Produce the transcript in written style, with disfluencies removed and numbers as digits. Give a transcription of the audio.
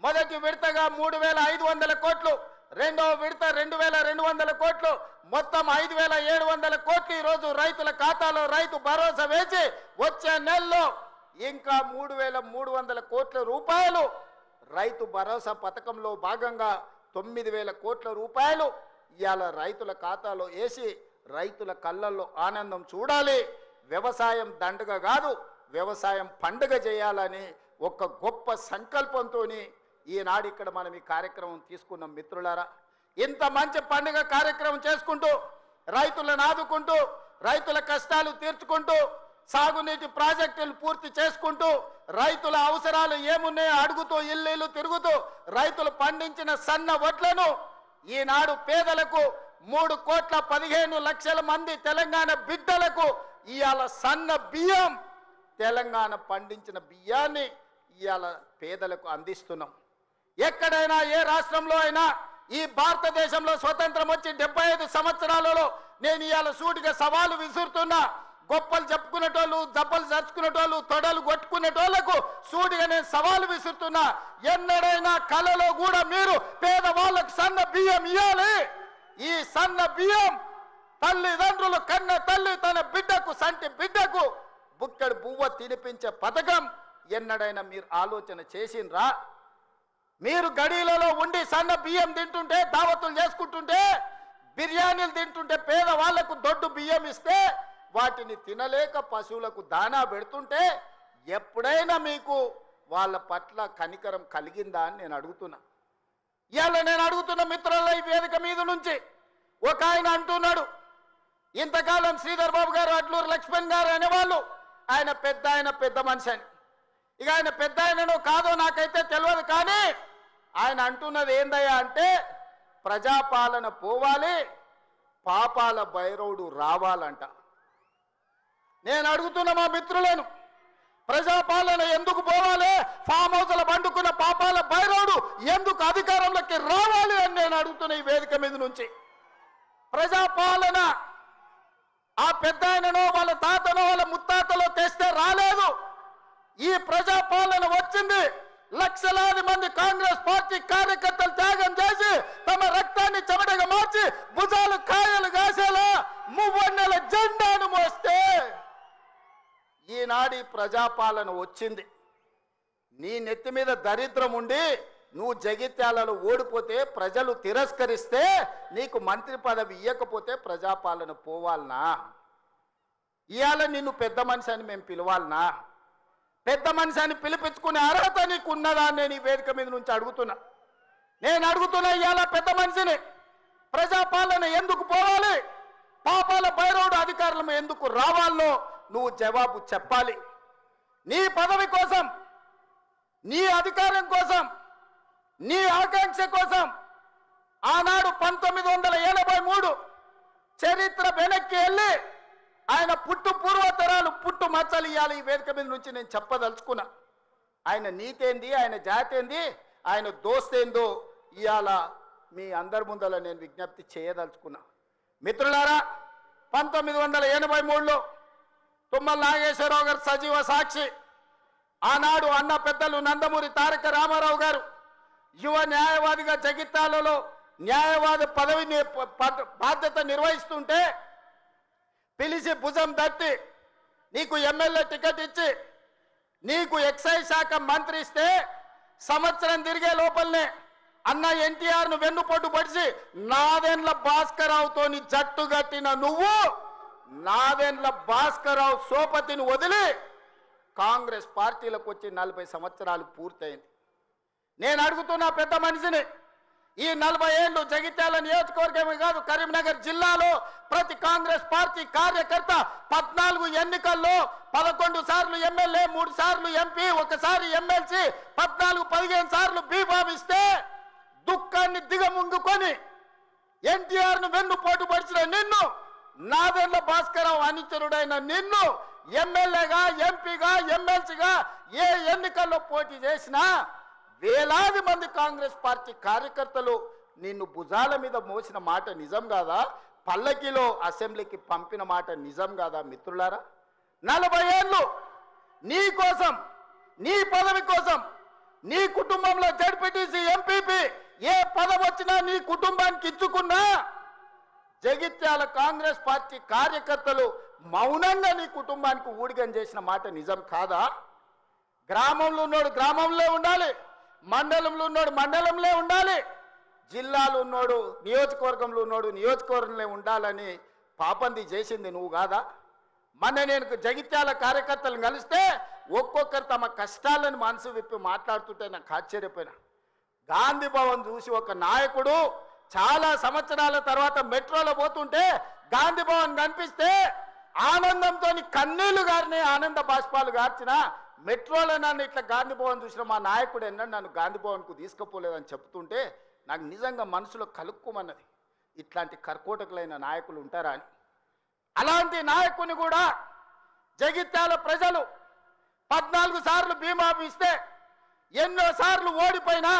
మొదటి విడతగా 3,500 కోట్లు, రెండవ విడత 2,200 కోట్లు, మొత్తం 5,700 కోట్లు ఈరోజు రైతుల ఖాతాలో రైతు భరోసా వేసి వచ్చే నెలలో ఇంకా 3,300 కోట్ల రూపాయలు రైతు భరోసా పథకంలో భాగంగా 9,000 కోట్ల రూపాయలు ఇవాళ రైతుల ఖాతాలో వేసి రైతుల కళ్ళల్లో ఆనందం చూడాలి. వ్యవసాయం దండగ కాదు, వ్యవసాయం పండుగ చేయాలని ఒక గొప్ప సంకల్పంతో ఈనాడు ఇక్కడ మనం ఈ కార్యక్రమం తీసుకున్నాం. మిత్రులారా, ఇంత మంచి పండుగ కార్యక్రమం చేసుకుంటూ రైతులను ఆదుకుంటూ రైతుల కష్టాలు తీర్చుకుంటూ సాగునీటి ప్రాజెక్టులు పూర్తి చేసుకుంటూ రైతుల అవసరాలు ఏమున్నాయో అడుగుతూ ఇల్లు తిరుగుతూ రైతులు పండించిన సన్న వడ్లను ఈనాడు పేదలకు 3,15,00,000 మంది తెలంగాణ బిడ్డలకు ఇవాళ సన్న బియ్యం, తెలంగాణ పండించిన బియ్యాన్ని ఇవాళ పేదలకు అందిస్తున్నాం. ఎక్కడైనా ఏ రాష్ట్రంలో అయినా ఈ భారతదేశంలో స్వతంత్రం వచ్చి 75 సంవత్సరాలలో నేను ఇవాళ సూటిగా సవాలు విసురుతున్నా. గొప్పలు చెప్పుకునేటోళ్ళు, జబ్బలు చర్చుకునేటోళ్ళు, తొడలు కొట్టుకునేటోళ్లకు సూటిగా నేను సవాలు విసురుతున్నా. ఎన్నడైనా కలలో కూడా మీరు పేదవాళ్ళకు సన్న బియ్యం ఇవ్వాలి. ఈ సన్న బియ్యం తల్లిదండ్రులు కన్న తల్లి తన బిడ్డకు సంటి బిడ్డకు బుక్కడి బువ్వ తినిపించే పథకం ఎన్నడైనా మీరు ఆలోచన చేసిండ్రా? మీరు గడిలలో ఉండి సన్న బియ్యం తింటుంటే, దావతులు చేసుకుంటుంటే, బిర్యానీలు తింటుంటే, పేదవాళ్లకు దొడ్డు బియ్యం ఇస్తే వాటిని తినలేక పశువులకు దానా పెడుతుంటే ఎప్పుడైనా మీకు వాళ్ళ పట్ల కనికరం కలిగిందా అని నేను అడుగుతున్నా. ఇవాళ నేను అడుగుతున్న మిత్రుల ఈ వేదిక మీద నుంచి ఒక ఆయన అంటున్నాడు, ఇంతకాలం శ్రీధర్ బాబు గారు, అడ్లూరు లక్ష్మణ్ గారు అనేవాళ్ళు ఆయన పెద్ద మనిషి అని. ఇక ఆయన పెద్ద ఆయనను కాదో నాకైతే తెలియదు, కానీ ఆయన అంటున్నది ఏందయ్యా అంటే ప్రజాపాలన పోవాలి, పాపాల భైరవుడు రావాలంట. నేను అడుగుతున్న మా మిత్రులను, ప్రజాపాలన ఎందుకు పోవాలి? ఫామ్ హౌస్ల బండుకున్న పాపాల భైరవుడు ఎందుకు అధికారంలోకి రావాలి అని నేను అడుగుతున్న ఈ వేదిక మీద నుంచి. ప్రజాపాలన ఆ పెద్ద ఆయననో వాళ్ళ తాతనో వాళ్ళ ముత్తాతలో తెస్తే రాలేదు. ఈ ప్రజాపాలన వచ్చింది లక్షలాది మంది కాంగ్రెస్ పార్టీ కార్యకర్తలు త్యాగం చేసి తమ రక్తాన్ని చెమటగా మార్చి భుజాలు కాయలు కాసేలా మువ్వన్నెల జెండాను మోస్తే ఈనాడు ప్రజాపాలన వచ్చింది. నీ నెత్తి మీద దరిద్రం ఉండి నువ్వు జగిత్యాలలో ఓడిపోతే, ప్రజలు తిరస్కరిస్తే, నీకు మంత్రి పదవి ఇవ్వకపోతే ప్రజాపాలన పోవాలనా? ఇవాళ నిన్ను పెద్ద మనిషి అని మేము పిలవాలనా? పెద్ద మనిషి అని పిలిపించుకునే అర్హత నీకు ఉన్నదా అని నేను ఈ వేదిక మీద నుంచి అడుగుతున్నా. నేను అడుగుతున్నా, ఇవాళ పెద్ద మనిషిని ప్రజాపాలన ఎందుకు పోవాలి, పాపాల భైరవుడు అధికారులు ఎందుకు రావాలో నువ్వు జవాబు చెప్పాలి. నీ పదవి కోసం, నీ అధికారం కోసం, నీ ఆకాంక్ష కోసం ఆనాడు 1983 చరిత్ర వెనక్కి వెళ్ళి ఆయన పుట్టు పూర్వతరాలు పుట్టు మచ్చలు ఇవ్వాలి. ఈ వేదిక మీద నుంచి నేను చెప్పదలుచుకున్నా. ఆయన నీతేంది, ఆయన జాతేంది, ఆయన దోస్తేందో ఇవాళ మీ అందరి ముందర నేను విజ్ఞప్తి చేయదలుచుకున్నా. మిత్రులారా, 1983లో తుమ్మల నాగేశ్వరరావు గారు సజీవ సాక్షి. ఆనాడు అన్న పెద్దలు నందమూరి తారక రామారావు గారు యువ న్యాయవాదిగా జగిత్యాలలో న్యాయవాది పదవిని బాధ్యత నిర్వహిస్తుంటే పిలిచి భుజం తట్టి నీకు ఎమ్మెల్యే టికెట్ ఇచ్చి నీకు ఎక్సైజ్ శాఖ మంత్రి ఇస్తే సంవత్సరం తిరిగే లోపలనే అన్న ఎన్టీఆర్ను వెన్నుపోటు పడిచి నాదెండ్ల భాస్కరరావుతోని జట్టు కట్టిన నువ్వు నాదెండ్ల భాస్కరరావు సోపతిని వదిలి కాంగ్రెస్ పార్టీలకు వచ్చి 40 సంవత్సరాలు పూర్తయింది. నేను అడుగుతున్నా పెద్ద మనిషిని, ఈ 40 ఏళ్ళు జగిత్యాల నియోజకవర్గమే కాదు కరీంనగర్ జిల్లాలో ప్రతి కాంగ్రెస్ పార్టీ కార్యకర్త 14 ఎన్నికల్లో 11 సార్లు ఎమ్మెల్యే, 3 సార్లు ఎంపీ, 1 సారి ఎమ్మెల్సీ, 14-15 సార్లు బీఫామ్ ఇస్తే దుఃఖాన్ని దిగముంగుకొని ఎన్టీఆర్ను వెన్నుపోటు పడిచిన నిన్ను, నాదెండ్ల భాస్కరరావు అనుచరుడైన నిన్ను ఎమ్మెల్యేగా, ఎంపీగా, ఎమ్మెల్సీగా ఏ ఎన్నికల్లో పోటీ చేసినా వేలాది మంది కాంగ్రెస్ పార్టీ కార్యకర్తలు నిన్ను భుజాల మీద మోసిన మాట నిజం కాదా? పల్లకిలో అసెంబ్లీకి పంపిన మాట నిజం కాదా? మిత్రులారా, 40 ఏళ్ళు నీ కోసం, నీ పదవి కోసం, నీ కుటుంబంలో జడ్పీటీసీ ఎంపీపీ ఏ పదవి వచ్చినా నీ కుటుంబానికి ఇచ్చుకున్నా జగిత్యాల కాంగ్రెస్ పార్టీ కార్యకర్తలు మౌనంగా నీ కుటుంబానికి ఊడిగం చేసిన మాట నిజం కాదా? గ్రామంలో ఉన్నోడు గ్రామంలో ఉండాలి, మండలంలో ఉన్నోడు మండలంలో ఉండాలి, జిల్లాలో ఉన్నోడు నియోజకవర్గంలో ఉన్నోడు నియోజకవర్గంలో ఉండాలని పాపంది చేసింది నువ్వు కాదా? మొన్న నేను జగిత్యాల కార్యకర్తలను కలిస్తే ఒక్కొక్కరు తమ కష్టాలను మనసు విప్పి మాట్లాడుతుంటే నాకు ఆశ్చర్యపోయినా. గాంధీ భవన్ చూసి ఒక నాయకుడు చాలా సంవత్సరాల తర్వాత మెట్రోలో పోతుంటే గాంధీ భవన్ కనిపిస్తే ఆనందంతో కన్నీళ్లు గారిని ఆనంద బాష్పాలు గార్చిన మెట్రోలో నన్ను ఇట్లా గాంధీ భవన్ చూసిన మా నాయకుడు ఎన్నడూ నన్ను గాంధీ భవన్కు తీసుకుపోలేదని చెప్తుంటే నాకు నిజంగా మనసులో కలుక్కుమన్నది. ఇట్లాంటి కర్కోటకులైన నాయకులు ఉంటారా అని. అలాంటి నాయకుని కూడా జగిత్యాల ప్రజలు 14 సార్లు బీమా ఇస్తే ఎన్నోసార్లు ఓడిపోయినా